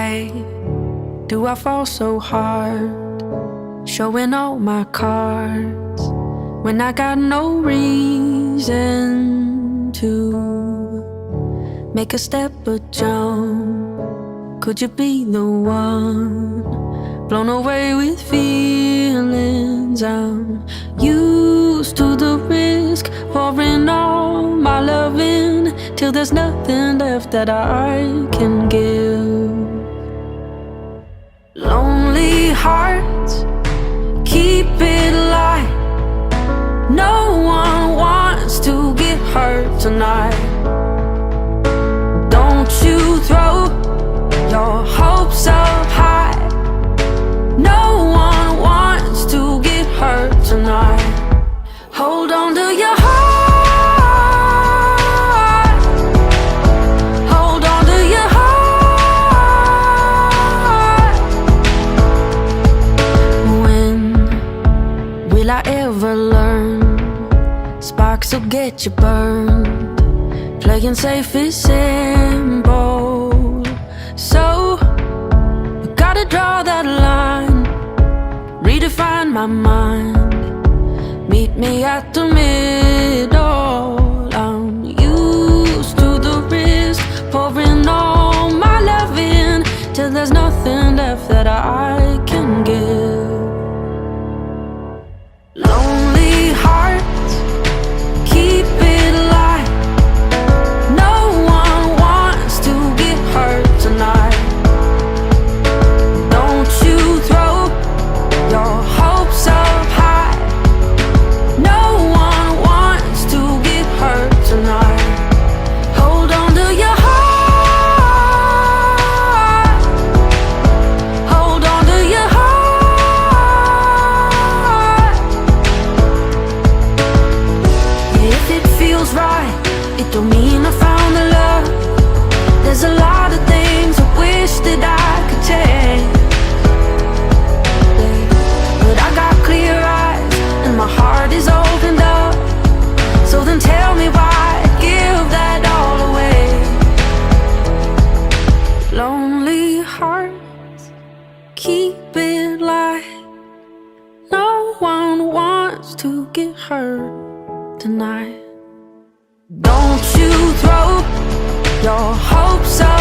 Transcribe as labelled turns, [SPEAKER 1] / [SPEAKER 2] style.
[SPEAKER 1] Why do I fall so hard? Showing all my cards when I got no reason to make a step or jump. Could you be the one? Blown away with feelings. I'm used to the risk, pouring all my love in till there's nothing left that I can give. Lonely hearts, keep it light. No one wants to get hurt tonight. Don't you throw your hopes up high. No one wants to get hurt tonight. Hold on to your heart. Hold on to your heart. When will I ever learn? Sparks will get you burned. Playing safe is simple. So I gotta draw that line, redefine my mind. Meet me at the middle. I'm used to the risk, pouring all my love in till there's nothing left that I can give. Lonely hearts, keep it light. No one wants to get hurt tonight. Don't you throw your hopes up high. No one wants to get hurt tonight. Hold on to your heart. Hold on to your heart. If it feels right, it don't mean I found the love. There's a lot of things I wish that I could change, but I got clear eyes and my heart is opened up. So then tell me why I give that all away. Lonely hearts, keep it light. No one wants to get hurt tonight. Don't you throw your hopes up